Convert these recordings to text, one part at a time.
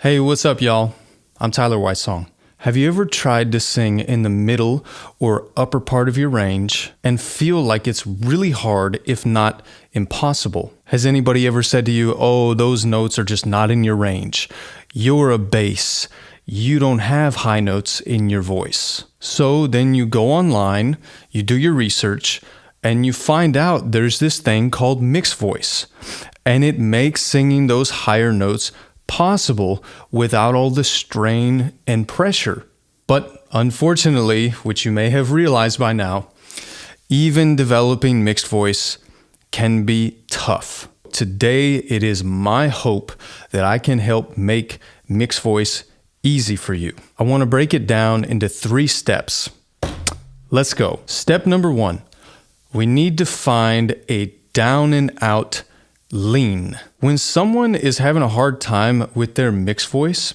Hey, what's up, y'all? I'm Tyler Wysong. Have you ever tried to sing in the middle or upper part of your range and feel like it's really hard, if not impossible? Has anybody ever said to you, oh, those notes are just not in your range? You're a bass. You don't have high notes in your voice. So then you go online, you do your research, and you find out there's this thing called mixed voice. And it makes singing those higher notes possible without all the strain and pressure. But unfortunately, which you may have realized by now, even developing mixed voice can be tough. Today, it is my hope that I can help make mixed voice easy for you. I want to break it down into 3 steps. Let's go. Step number 1, we need to find a down and out lean. When someone is having a hard time with their mixed voice,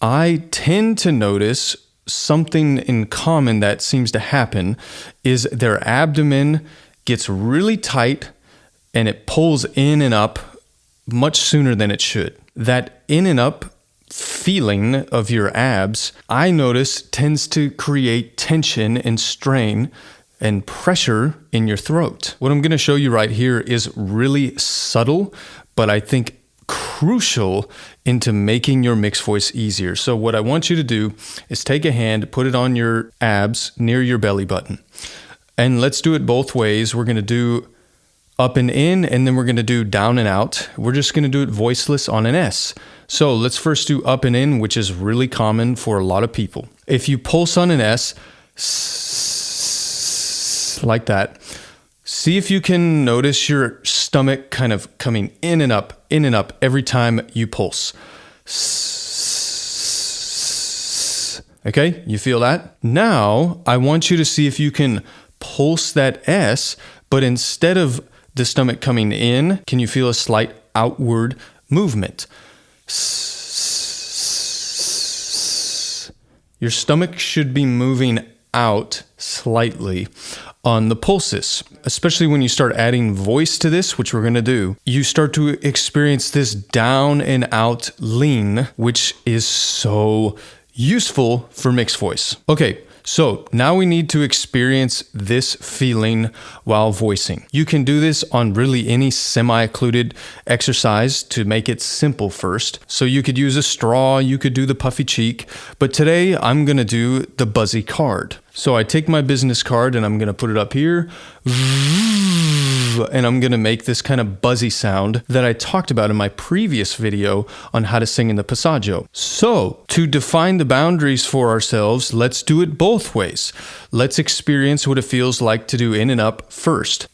I tend to notice something in common that seems to happen is their abdomen gets really tight and it pulls in and up much sooner than it should. That in and up feeling of your abs, I notice tends to create tension and strain and pressure in your throat. What I'm going to show you right here is really subtle, but I think crucial into making your mixed voice easier. So what I want you to do is take a hand, put it on your abs near your belly button. And let's do it both ways. We're going to do up and in, and then we're going to do down and out. We're just going to do it voiceless on an S. So let's first do up and in, which is really common for a lot of people. If you pulse on an S, like that. See if you can notice your stomach kind of coming in and up every time you pulse. Okay, you feel that? Now, I want you to see if you can pulse that S, but instead of the stomach coming in, can you feel a slight outward movement? Your stomach should be moving out slightly on the pulses, especially when you start adding voice to this, which we're going to do. You start to experience this down and out lean, which is so useful for mixed voice. Okay, so now we need to experience this feeling while voicing. You can do this on really any semi-occluded exercise to make it simple first. So you could use a straw, you could do the puffy cheek, but today I'm going to do the buzzy card. So I take my business card and I'm going to put it up here, and I'm going to make this kind of buzzy sound that I talked about in my previous video on how to sing in the passaggio. So to define the boundaries for ourselves, let's do it both ways. Let's experience what it feels like to do in and up first.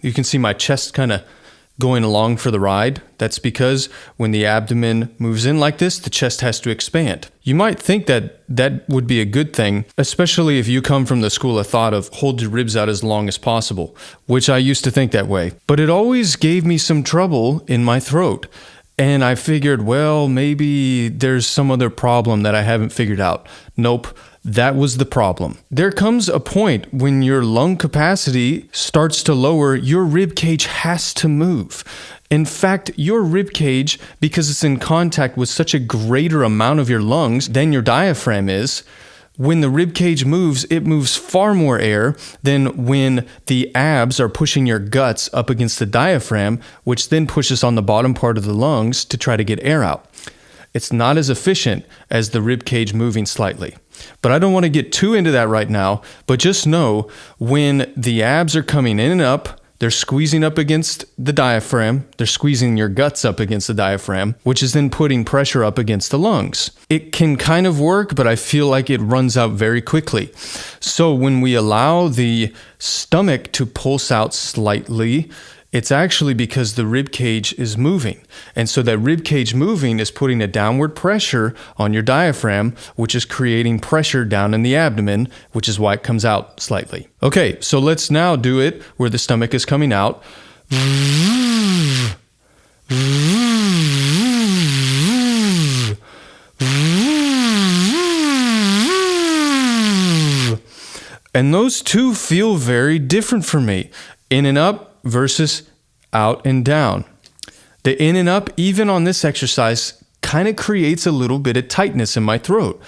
You can see my chest kind of going along for the ride. That's because when the abdomen moves in like this, the chest has to expand. You might think that that would be a good thing, especially if you come from the school of thought of hold your ribs out as long as possible, which I used to think that way. But it always gave me some trouble in my throat. And I figured, well, maybe there's some other problem that I haven't figured out. Nope. That was the problem. There comes a point when your lung capacity starts to lower, your rib cage has to move. In fact, your rib cage, because it's in contact with such a greater amount of your lungs than your diaphragm is, when the rib cage moves, it moves far more air than when the abs are pushing your guts up against the diaphragm, which then pushes on the bottom part of the lungs to try to get air out. It's not as efficient as the rib cage moving slightly. But I don't want to get too into that right now, but just know when the abs are coming in and up, they're squeezing up against the diaphragm, they're squeezing your guts up against the diaphragm, which is then putting pressure up against the lungs. It can kind of work, but I feel like it runs out very quickly. So when we allow the stomach to pulse out slightly, it's actually because the rib cage is moving. And so that rib cage moving is putting a downward pressure on your diaphragm, which is creating pressure down in the abdomen, which is why it comes out slightly. Okay, so let's now do it where the stomach is coming out. And those two feel very different for me. In and up versus out and down. The in and up, even on this exercise, kind of creates a little bit of tightness in my throat.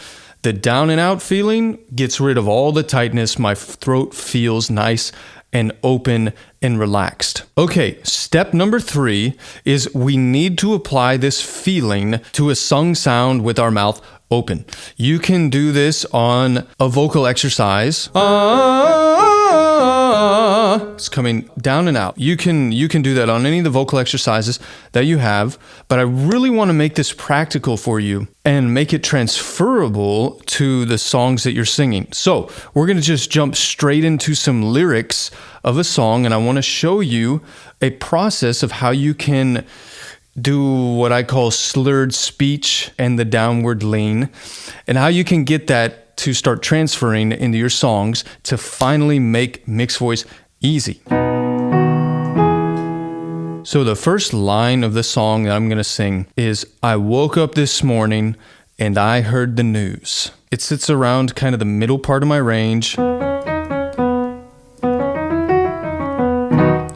The down and out feeling gets rid of all the tightness. My throat feels nice and open and relaxed. Okay, step number 3 is we need to apply this feeling to a sung sound with our mouth open. You can do this on a vocal exercise. It's coming down and out. You can do that on any of the vocal exercises that you have, but I really want to make this practical for you and make it transferable to the songs that you're singing. So we're going to just jump straight into some lyrics of a song, and I want to show you a process of how you can do what I call slurred speech and the downward lean, and how you can get that to start transferring into your songs to finally make mixed voice easy. So the first line of the song that I'm going to sing is, I woke up this morning and I heard the news. It sits around kind of the middle part of my range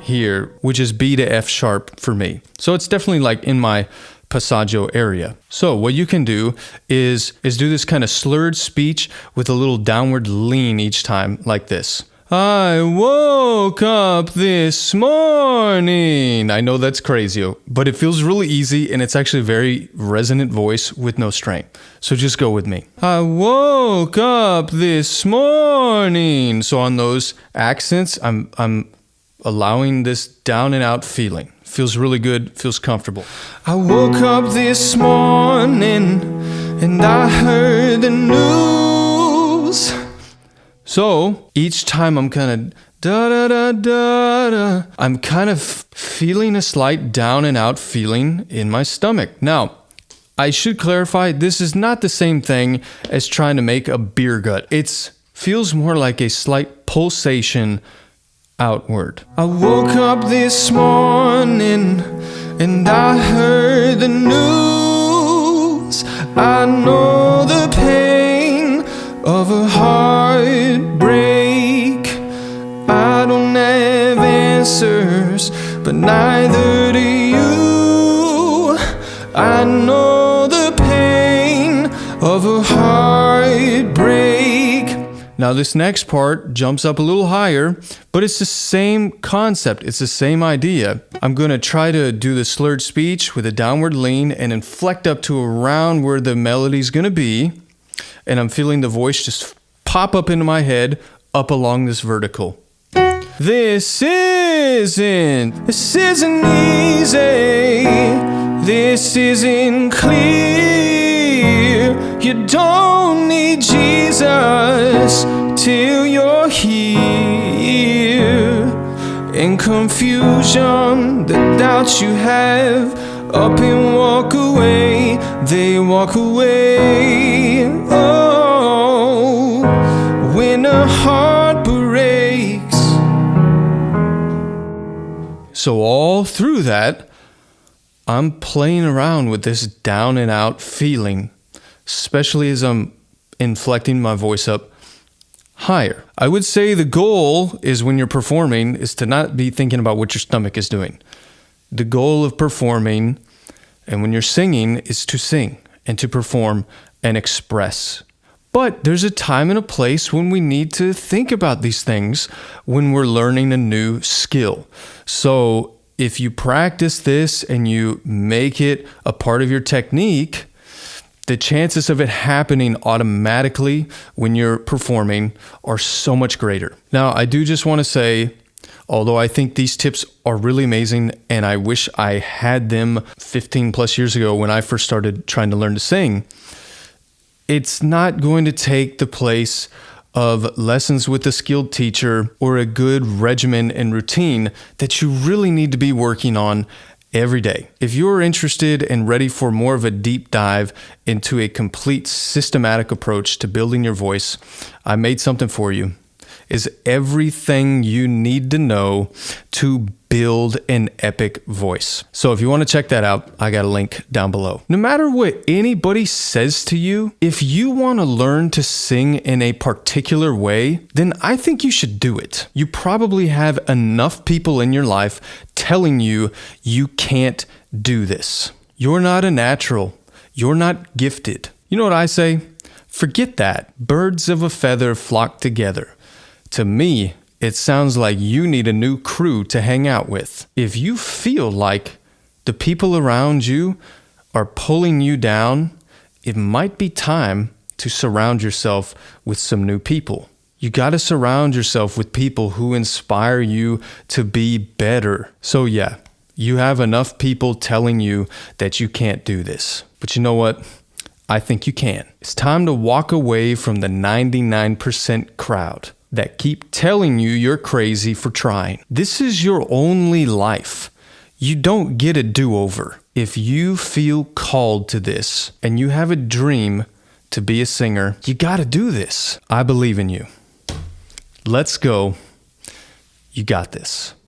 here, which is B to F sharp for me. So it's definitely like in my passaggio area. So what you can do is do this kind of slurred speech with a little downward lean each time, like this. I woke up this morning. I know that's crazy, but it feels really easy, and it's actually a very resonant voice with no strain. So just go with me. I woke up this morning. So on those accents, I'm allowing this down and out feeling. Feels really good, feels comfortable. I woke up this morning and I heard the news. So each time I'm kind of da da da da da, I'm kind of feeling a slight down and out feeling in my stomach. Now, I should clarify, this is not the same thing as trying to make a beer gut. It feels more like a slight pulsation outward. I woke up this morning and I heard the news. I know the pain of a heartbreak. I don't have answers, but neither do you. I know the pain of a heartbreak. Now this next part jumps up a little higher, but it's the same concept. It's the same idea. I'm going to try to do the slurred speech with a downward lean and inflect up to around where the melody's going to be. And I'm feeling the voice just pop up into my head, up along this vertical. This isn't easy. This isn't clear. You don't need Jesus till you're here. In confusion, the doubts you have, up and walk away. They walk away. Oh, when a heart breaks. So all through that, I'm playing around with this down and out feeling, especially as I'm inflecting my voice up higher. I would say the goal is, when you're performing, is to not be thinking about what your stomach is doing. The goal of performing, and when you're singing, is to sing and to perform and express. But there's a time and a place when we need to think about these things when we're learning a new skill. So if you practice this and you make it a part of your technique, the chances of it happening automatically when you're performing are so much greater. Now, I do just want to say, although I think these tips are really amazing and I wish I had them 15 plus years ago when I first started trying to learn to sing, it's not going to take the place of lessons with a skilled teacher or a good regimen and routine that you really need to be working on every day. If you're interested and ready for more of a deep dive into a complete systematic approach to building your voice, I made something for you. Is everything you need to know to build an epic voice. So if you want to check that out, I got a link down below. No matter what anybody says to you, if you want to learn to sing in a particular way, then I think you should do it. You probably have enough people in your life telling you you can't do this. You're not a natural. You're not gifted. You know what I say? Forget that. Birds of a feather flock together. To me, it sounds like you need a new crew to hang out with. If you feel like the people around you are pulling you down, it might be time to surround yourself with some new people. You got to surround yourself with people who inspire you to be better. So yeah, you have enough people telling you that you can't do this. But you know what? I think you can. It's time to walk away from the 99% crowd that keep telling you you're crazy for trying. This is your only life. You don't get a do-over. If you feel called to this and you have a dream to be a singer, you got to do this. I believe in you. Let's go. You got this.